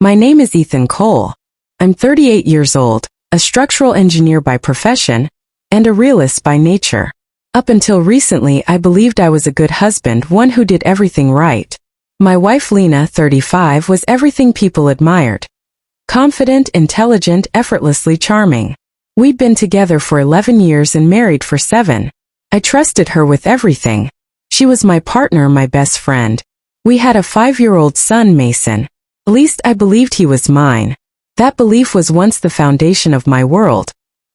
My name is Ethan Cole. I'm 38 years old, a structural engineer by profession, and a realist by nature. Up until recently, I believed I was a good husband, one who did everything right. My wife Lena, 35, was everything people admired. Confident, intelligent, effortlessly charming. We'd been together for 11 years and married for 7. I trusted her with everything. She was my partner, my best friend. We had a 5-year-old son, Mason. At least I believed he was mine. That belief was once the foundation of my world.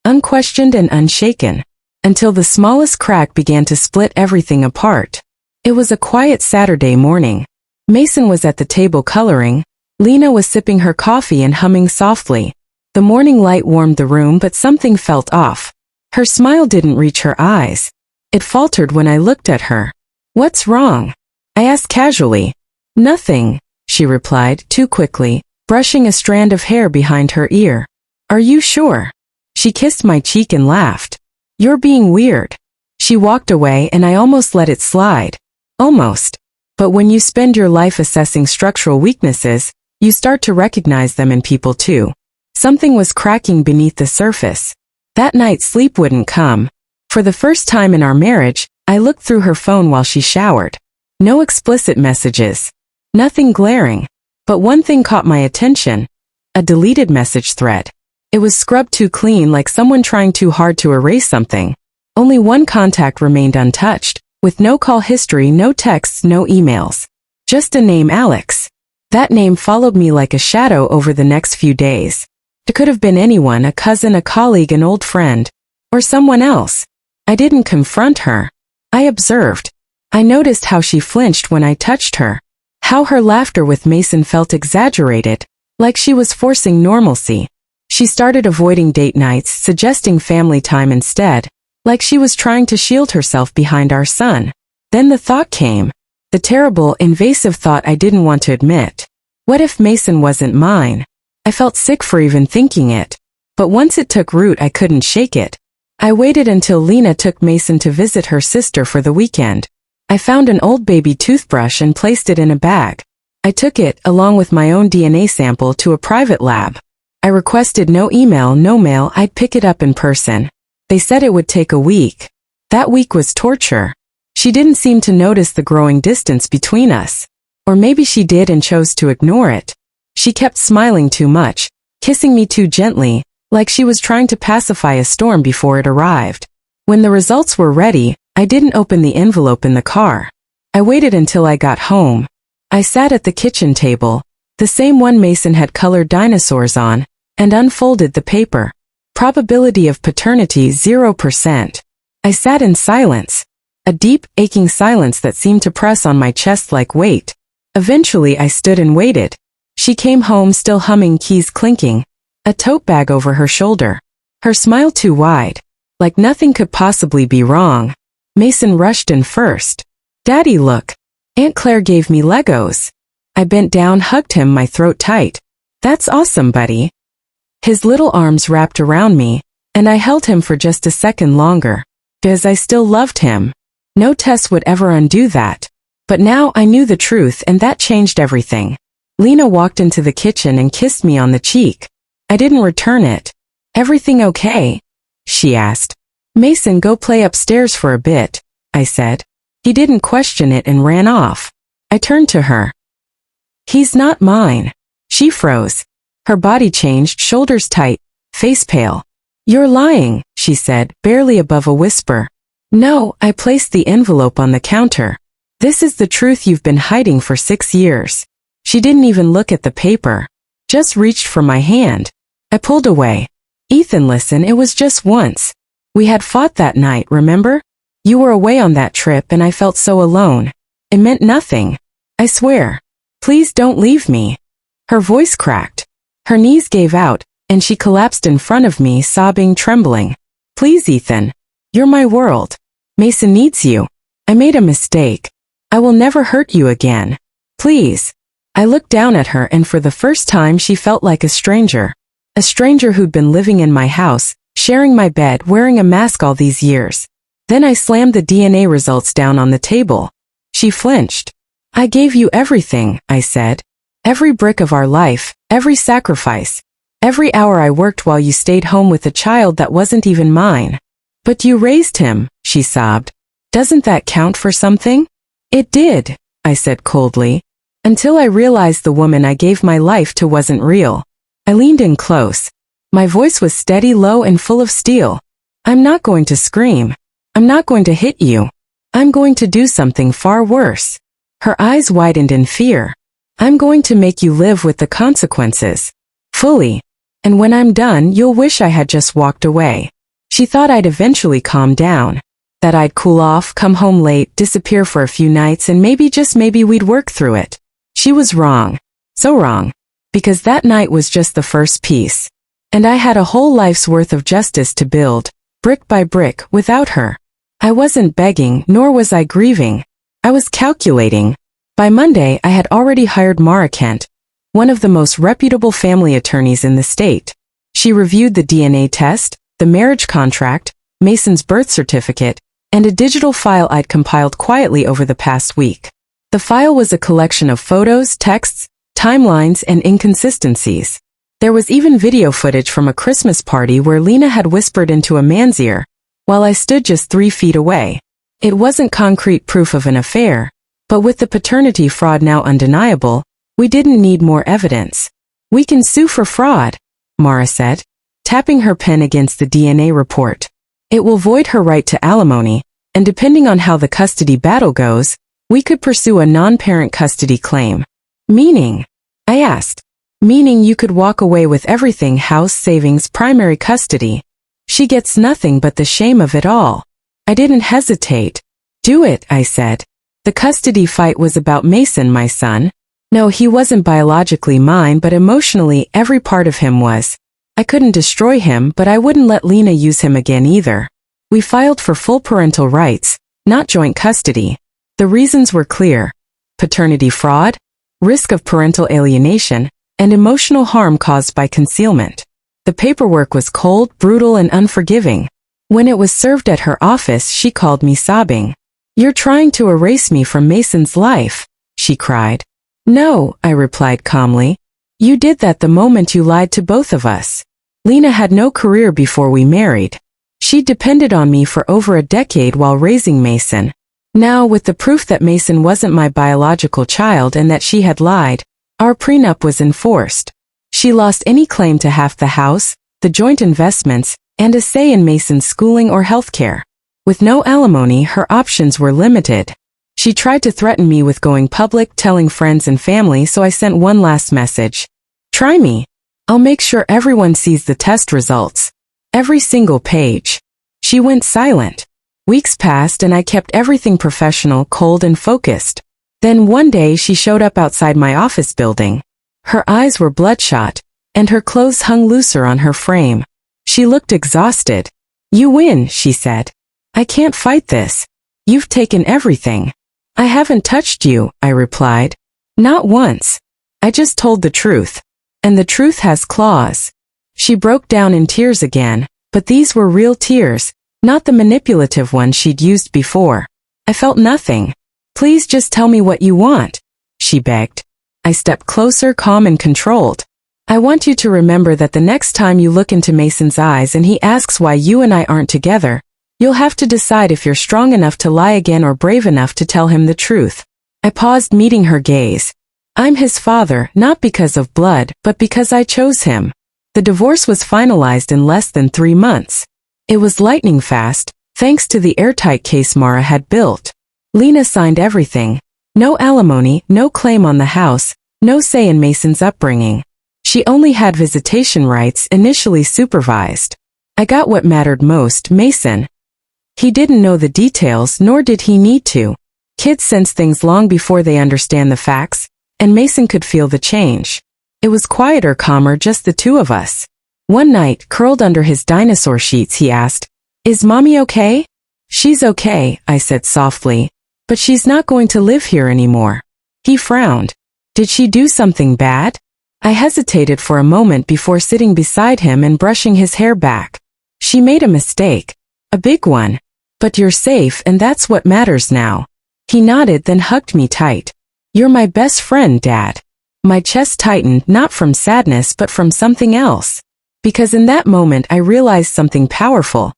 Unquestioned and unshaken. Until the smallest crack began to split everything apart. It was a quiet Saturday morning. Mason was at the table coloring. Lena was sipping her coffee and humming softly. The morning light warmed the room, but something felt off. Her smile didn't reach her eyes. It faltered when I looked at her. "What's wrong?" I asked casually. "Nothing," she replied, too quickly, brushing a strand of hair behind her ear. "Are you sure?" She kissed my cheek and laughed. "You're being weird." She walked away and I almost let it slide. Almost. But when you spend your life assessing structural weaknesses, you start to recognize them in people too. Something was cracking beneath the surface. That night sleep wouldn't come. For the first time in our marriage, I looked through her phone while she showered. No explicit messages. Nothing glaring. But one thing caught my attention. A deleted message thread. It was scrubbed too clean, like someone trying too hard to erase something. Only one contact remained untouched, with no call history, no texts, no emails. Just a name, Alex. That name followed me like a shadow over the next few days. It could have been anyone, a cousin, a colleague, an old friend. Or someone else. I didn't confront her. I observed. I noticed how she flinched when I touched her. How her laughter with Mason felt exaggerated, like she was forcing normalcy. She started avoiding date nights, suggesting family time instead, like she was trying to shield herself behind our son. Then the thought came. The terrible, invasive thought I didn't want to admit. What if Mason wasn't mine? I felt sick for even thinking it. But once it took root, I couldn't shake it. I waited until Lena took Mason to visit her sister for the weekend. I found an old baby toothbrush and placed it in a bag. I took it, along with my own DNA sample, to a private lab. I requested no email, no mail, I'd pick it up in person. They said it would take a week. That week was torture. She didn't seem to notice the growing distance between us. Or maybe she did and chose to ignore it. She kept smiling too much, kissing me too gently, like she was trying to pacify a storm before it arrived. When the results were ready, I didn't open the envelope in the car. I waited until I got home. I sat at the kitchen table, the same one Mason had colored dinosaurs on, and unfolded the paper. Probability of paternity 0%. I sat in silence. A deep, aching silence that seemed to press on my chest like weight. Eventually I stood and waited. She came home still humming, keys clinking, a tote bag over her shoulder. Her smile too wide, like nothing could possibly be wrong. Mason rushed in first. "Daddy, look. Aunt Claire gave me Legos." I bent down, hugged him, my throat tight. "That's awesome, buddy." His little arms wrapped around me, and I held him for just a second longer, because I still loved him. No test would ever undo that. But now I knew the truth, and that changed everything. Lena walked into the kitchen and kissed me on the cheek. I didn't return it. "Everything okay?" she asked. "Mason, go play upstairs for a bit," I said. He didn't question it and ran off. I turned to her. "He's not mine." She froze. Her body changed, shoulders tight, face pale. "You're lying," she said, barely above a whisper. "No," I placed the envelope on the counter. "This is the truth you've been hiding for 6 years." She didn't even look at the paper. Just reached for my hand. I pulled away. "Ethan, listen, it was just once. We had fought that night, remember? You were away on that trip and I felt so alone. It meant nothing. I swear. Please don't leave me." Her voice cracked. Her knees gave out, and she collapsed in front of me, sobbing, trembling. "Please, Ethan. You're my world. Mason needs you. I made a mistake. I will never hurt you again. Please." I looked down at her, and for the first time she felt like a stranger. A stranger who'd been living in my house, sharing my bed, wearing a mask all these years. Then I slammed the DNA results down on the table. She flinched. "I gave you everything," I said. Every brick of our life, every sacrifice, every hour I worked while you stayed home with a child that wasn't even mine. But you raised him, she sobbed. Doesn't that count for something? It did, I said coldly, until I realized the woman I gave my life to wasn't real. I leaned in close. My voice was steady, low, and full of steel. I'm not going to scream. I'm not going to hit you. I'm going to do something far worse. Her eyes widened in fear. I'm going to make you live with the consequences. Fully. And when I'm done, you'll wish I had just walked away. She thought I'd eventually calm down. That I'd cool off, come home late, disappear for a few nights, and maybe, just maybe, we'd work through it. She was wrong. So wrong. Because that night was just the first piece. And I had a whole life's worth of justice to build, brick by brick, without her. I wasn't begging, nor was I grieving. I was calculating. By Monday, I had already hired Mara Kent, one of the most reputable family attorneys in the state. She reviewed the DNA test, the marriage contract, Mason's birth certificate, and a digital file I'd compiled quietly over the past week. The file was a collection of photos, texts, timelines, and inconsistencies. There was even video footage from a Christmas party where Lena had whispered into a man's ear, while I stood just 3 feet away. It wasn't concrete proof of an affair, but with the paternity fraud now undeniable, we didn't need more evidence. We can sue for fraud, Mara said, tapping her pen against the DNA report. It will void her right to alimony, and depending on how the custody battle goes, we could pursue a non-parent custody claim. Meaning? I asked. Meaning you could walk away with everything: house, savings, primary custody. She gets nothing but the shame of it all. I didn't hesitate. Do it, I said. The custody fight was about Mason, my son. No, he wasn't biologically mine, but emotionally every part of him was. I couldn't destroy him, but I wouldn't let Lena use him again either. We filed for full parental rights, not joint custody. The reasons were clear: paternity fraud, risk of parental alienation, and emotional harm caused by concealment. The paperwork was cold, brutal, and unforgiving. When it was served at her office, she called me sobbing. "You're trying to erase me from Mason's life," she cried. "No," I replied calmly. "You did that the moment you lied to both of us." Lena had no career before we married. She depended on me for over a decade while raising Mason. Now, with the proof that Mason wasn't my biological child and that she had lied, our prenup was enforced. She lost any claim to half the house, the joint investments, and a say in Mason's schooling or health care. With no alimony, her options were limited. She tried to threaten me with going public, telling friends and family, so I sent one last message. "Try me. I'll make sure everyone sees the test results. Every single page." She went silent. Weeks passed and I kept everything professional, cold, and focused. Then one day she showed up outside my office building. Her eyes were bloodshot, and her clothes hung looser on her frame. She looked exhausted. "You win," she said. "I can't fight this. You've taken everything." "I haven't touched you," I replied. "Not once. I just told the truth. And the truth has claws." She broke down in tears again, but these were real tears, not the manipulative ones she'd used before. I felt nothing. "Please just tell me what you want," she begged. I stepped closer, calm and controlled. "I want you to remember that the next time you look into Mason's eyes and he asks why you and I aren't together, you'll have to decide if you're strong enough to lie again or brave enough to tell him the truth." I paused, meeting her gaze. "I'm his father, not because of blood, but because I chose him." The divorce was finalized in less than 3 months. It was lightning fast, thanks to the airtight case Mara had built. Lena signed everything. No alimony, no claim on the house, no say in Mason's upbringing. She only had visitation rights, initially supervised. I got what mattered most: Mason. He didn't know the details, nor did he need to. Kids sense things long before they understand the facts, and Mason could feel the change. It was quieter, calmer, just the two of us. One night, curled under his dinosaur sheets, he asked, "Is Mommy okay?" "She's okay," I said softly, "but she's not going to live here anymore." He frowned. "Did she do something bad?" I hesitated for a moment before sitting beside him and brushing his hair back. "She made a mistake. A big one. But you're safe, and that's what matters now." He nodded, then hugged me tight. "You're my best friend, Dad." My chest tightened not from sadness but from something else. Because in that moment I realized something powerful.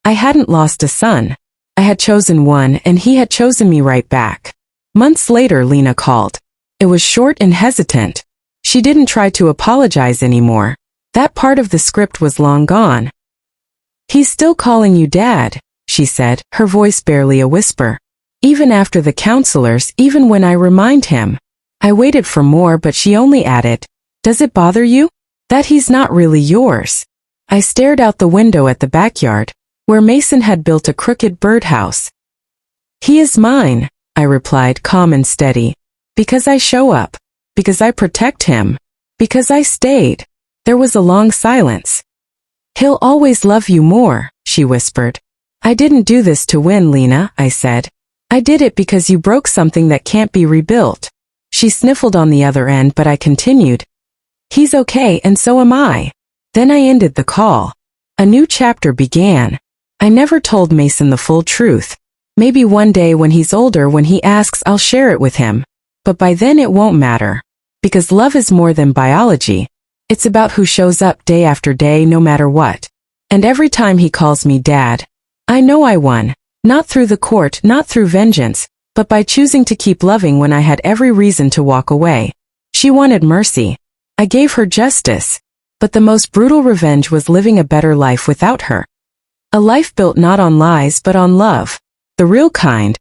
I hadn't lost a son. I had chosen one and he had chosen me right back. Months later Lena called. It was short and hesitant. She didn't try to apologize anymore. That part of the script was long gone. "He's still calling you Dad," she said, her voice barely a whisper. "Even after the counselors, even when I remind him." I waited for more but she only added, "Does it bother you? That he's not really yours?" I stared out the window at the backyard, where Mason had built a crooked birdhouse. "He is mine," I replied, calm and steady. "Because I show up. Because I protect him. Because I stayed." There was a long silence. "He'll always love you more," she whispered. "I didn't do this to win, Lena," I said. "I did it because you broke something that can't be rebuilt." She sniffled on the other end but I continued. "He's okay and so am I." Then I ended the call. A new chapter began. I never told Mason the full truth. Maybe one day when he's older, when he asks, I'll share it with him. But by then it won't matter. Because love is more than biology. It's about who shows up day after day no matter what. And every time he calls me Dad, I know I won. Not through the court, not through vengeance, but by choosing to keep loving when I had every reason to walk away. She wanted mercy. I gave her justice. But the most brutal revenge was living a better life without her. A life built not on lies but on love. The real kind,